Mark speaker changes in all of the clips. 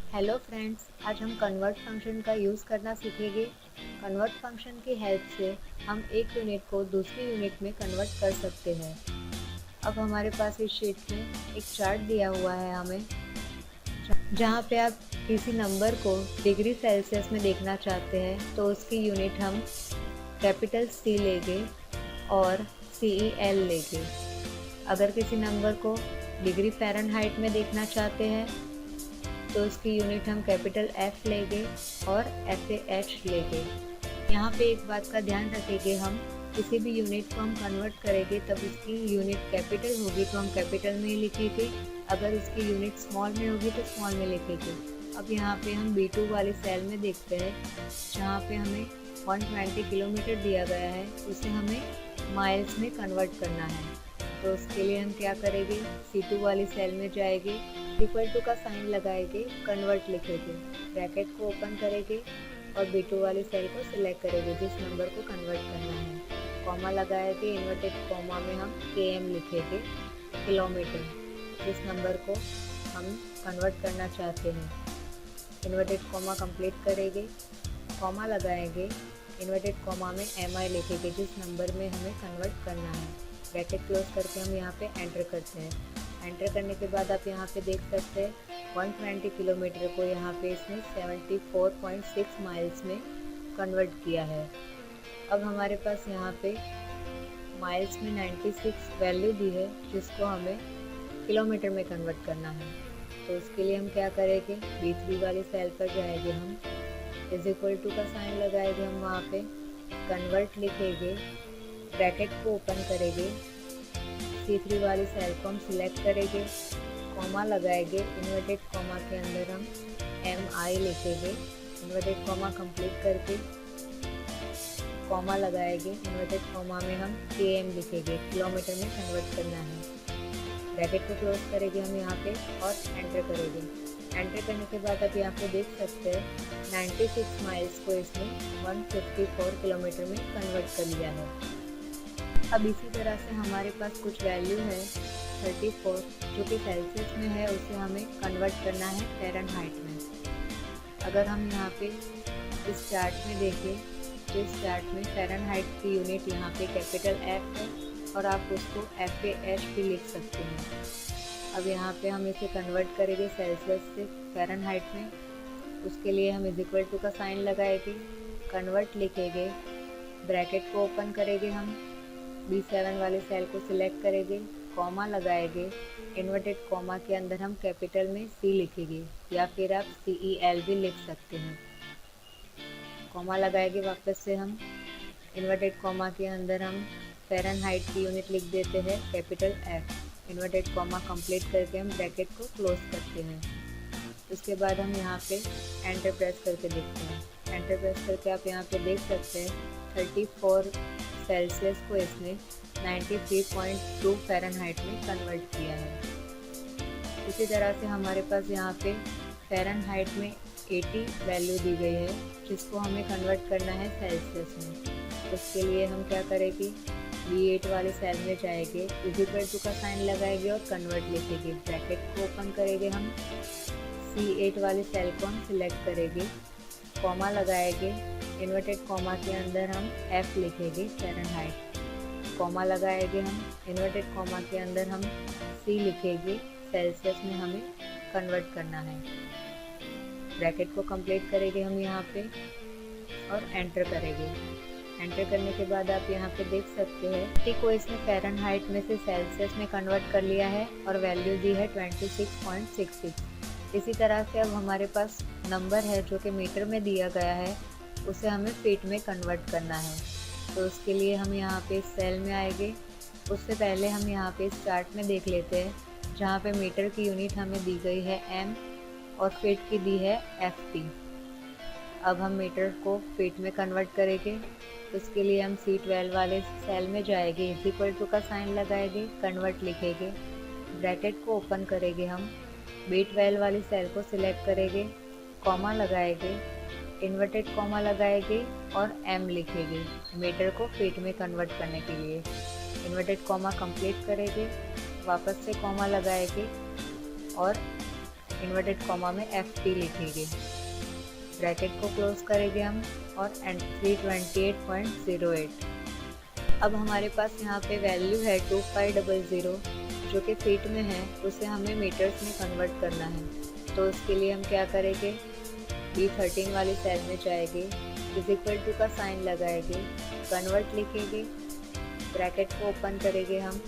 Speaker 1: Hello friends, आज हम convert function का यूज़ करना सीखेंगे। कन्वर्ट फंक्शन की हेल्प से हम एक यूनिट को दूसरी यूनिट में कन्वर्ट कर सकते हैं। अब हमारे पास इस शीट में एक चार्ट दिया हुआ है हमें, जहाँ पे आप किसी नंबर को डिग्री सेल्सियस में देखना चाहते हैं तो उसकी यूनिट हम कैपिटल C लेंगे और CEL लेंगे। अगर किसी नंबर को डिग्री फ़ारेनहाइट में देखना चाहते हैं तो उसकी यूनिट हम कैपिटल F लेंगे और FAH लेंगे। यहाँ पे एक बात का ध्यान रखेंगे, हम किसी भी यूनिट को हम कन्वर्ट करेंगे तब उसकी यूनिट कैपिटल होगी तो हम कैपिटल में ही लिखेंगे, अगर उसकी यूनिट स्मॉल में होगी तो स्मॉल में लिखेंगे। अब यहाँ पे हम B2 वाली सेल में देखते हैं, जहाँ पे हमें 120 किलोमीटर दिया गया है, उसे हमें माइल्स में कन्वर्ट करना है। तो उसके लिए हम क्या करेंगे, C2 वाली सेल में जाएंगे, इक्वल टू का साइन लगाएंगे, कन्वर्ट लिखेंगे, ब्रैकेट को ओपन करेंगे और B2 वाली सेल को सिलेक्ट करेंगे जिस नंबर को कन्वर्ट करना है। कॉमा लगाएंगे, इन्वर्टेड कॉमा में हम KM लिखेंगे, किलोमीटर, जिस नंबर को हम कन्वर्ट करना चाहते हैं। इन्वर्टेड कॉमा कंप्लीट करेंगे, कॉमा लगाएंगे, इन्वर्टेड कॉमा में MI लिखेंगे जिस नंबर में हमें कन्वर्ट करना है। ब्रैकेट क्लोज करके हम यहाँ पे एंटर करते हैं। एंटर करने के बाद आप यहाँ पे देख सकते हैं 120 किलोमीटर को यहाँ पे इसने 74.6 माइल्स में कन्वर्ट किया है। अब हमारे पास यहाँ पे माइल्स में 96 वैल्यू दी है जिसको हमें किलोमीटर में कन्वर्ट करना है। तो उसके लिए हम क्या करेंगे, B3 वाली सेल पर जाएंगे, हम इज इक्वल टू का साइन लगाएंगे, हम वहाँ पे कन्वर्ट लिखेंगे, ब्रैकेट को ओपन करेंगे, C3 वाली सेल को हम सिलेक्ट करेंगे, कॉमा लगाएंगे, इन्वर्टेड कॉमा के अंदर हम MI लिखेंगे, इन्वर्टेड कॉमा कंप्लीट करके कॉमा लगाएंगे, इन्वर्टेड कॉमा में हम KM लिखेंगे, किलोमीटर में कन्वर्ट करना है। ब्रैकेट को क्लोज करेंगे हम यहाँ पे और एंटर करेंगे। एंटर करने के बाद आप यहाँ पे देख सकते हैं 96 माइल्स को इसने 154 किलोमीटर में कन्वर्ट कर लिया है। अब इसी तरह से हमारे पास कुछ वैल्यू है 34 जो कि सेल्सियस में है, उसे हमें कन्वर्ट करना है फ़ारेनहाइट में। अगर हम यहाँ पे इस चार्ट में देखें तो इस चार्ट में फ़ारेनहाइट की यूनिट यहाँ पे कैपिटल F है और आप उसको FAH भी लिख सकते हैं। अब यहाँ पे हम इसे कन्वर्ट करेंगे सेल्सियस से फ़ारेनहाइट में। उसके लिए हम इज इक्वल टू का साइन लगाएंगे, कन्वर्ट लिखेंगे, ब्रैकेट को ओपन करेंगे, हम B7 वाले सेल को सिलेक्ट करेंगे, कॉमा लगाएंगे, इन्वर्टेड कॉमा के अंदर हम कैपिटल में C लिखेंगे या फिर आप CEL भी लिख सकते हैं। कॉमा लगाएंगे, वापस से हम इन्वर्टेड कॉमा के अंदर हम फ़ारेनहाइट की यूनिट लिख देते हैं capital F, inverted comma complete करके हम ब्रैकेट को क्लोज करते हैं। उसके बाद हम यहाँ पे एंटर प्रेस करके देखते हैं। एंटर प्रेस करके आप यहाँ पे देख सकते हैं 34 सेल्सियस को इसने 93.2 फ़ारेनहाइट में कन्वर्ट किया है। इसी तरह से हमारे पास यहाँ पे फ़ारेनहाइट में 80 वैल्यू दी गई है जिसको हमें कन्वर्ट करना है सेल्सियस में। उसके लिए हम क्या करेंगे, B8 वाले सेल में जाएंगे, इज इक्वल टू का साइन लगाएंगे और कन्वर्ट लिखेंगे, ब्रैकेट को ओपन करेंगे, हम C8 वाले सेल को हम सिलेक्ट करेंगे, कॉमा लगाएंगे, इन्वर्टेड कॉमा के अंदर हम F लिखेंगे फ़ारेनहाइट, कॉमा लगाएंगे, हम इन्वर्टेड कॉमा के अंदर हम C लिखेंगे, सेल्सियस में हमें कन्वर्ट करना है। ब्रैकेट को कंप्लीट करेंगे हम यहाँ पे और एंटर करेंगे। एंटर करने के बाद आप यहाँ पे देख सकते हैं टी को इसने फ़ारेनहाइट में से सेल्सियस में कन्वर्ट कर लिया है और वैल्यू दी है 26.66। इसी तरह से अब हमारे पास नंबर है जो कि मीटर में दिया गया है, उसे हमें फीट में कन्वर्ट करना है। तो उसके लिए हम यहाँ पे इस सेल में आएंगे। उससे पहले हम यहाँ पे इस चार्ट में देख लेते हैं जहाँ पे मीटर की यूनिट हमें दी गई है M और फीट की दी है FT। अब हम मीटर को फीट में कन्वर्ट करेंगे। उसके लिए हम C12 वाले सेल में जाएंगे, इज इक्वल टू का साइन लगाएंगे, कन्वर्ट लिखेंगे, ब्रैकेट को ओपन करेंगे, हम B12 वाली सेल को सिलेक्ट करेंगे, कॉमा लगाएंगे, इन्वर्टेड कॉमा लगाएंगे और M लिखेंगे मीटर को फीट में कन्वर्ट करने के लिए। इन्वर्टेड कॉमा कंप्लीट करेंगे, वापस से कॉमा लगाएंगे और इन्वर्टेड कॉमा में FT लिखेंगे, ब्रैकेट को क्लोज करेंगे हम और 328.08। अब हमारे पास यहाँ पे वैल्यू है 2500 जो कि फीट में है, उसे हमें मीटर्स में कन्वर्ट करना है। तो उसके लिए हम क्या करेंगे, B13 वाली सेल में जाएंगे, इज इक्वल टू का साइन लगाएंगे, कन्वर्ट लिखेंगे, ब्रैकेट को ओपन करेंगे, हम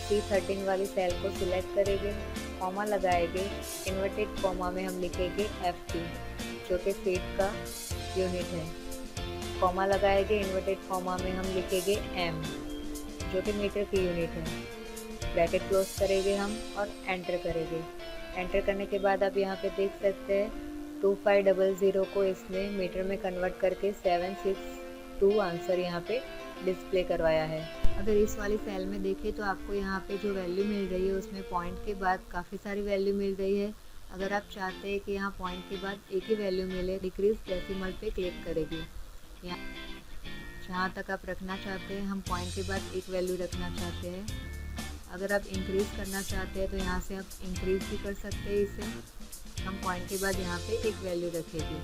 Speaker 1: C13 वाली सेल को सिलेक्ट करेंगे, कॉमा लगाएंगे, इन्वर्टेड कॉमा में हम लिखेंगे FT जो कि फीट का यूनिट है, कॉमा लगाएंगे, इन्वर्टेड कॉमा में हम लिखेंगे M जो कि मीटर की यूनिट है, ब्रैकेट क्लोज करेंगे हम और एंटर करेंगे। एंटर करने के बाद आप यहाँ पे देख सकते हैं 2500 को इसने मीटर में कन्वर्ट करके 762 आंसर यहाँ पे डिस्प्ले करवाया है। अगर इस वाली सेल में देखें तो आपको यहाँ पे जो वैल्यू मिल रही है उसमें पॉइंट के बाद काफ़ी सारी वैल्यू मिल रही है। अगर आप चाहते हैं कि यहाँ पॉइंट के बाद एक ही वैल्यू मिले, डिक्रीज डेसिमल पे क्लिक करेंगे। यहाँ जहाँ तक आप रखना चाहते हैं, हम पॉइंट के बाद एक वैल्यू रखना चाहते हैं। अगर आप इंक्रीज़ करना चाहते हैं तो यहाँ से आप इंक्रीज़ भी कर सकते हैं इसे। हम पॉइंट के बाद यहाँ पे एक वैल्यू रखेंगे।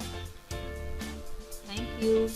Speaker 1: Thank you.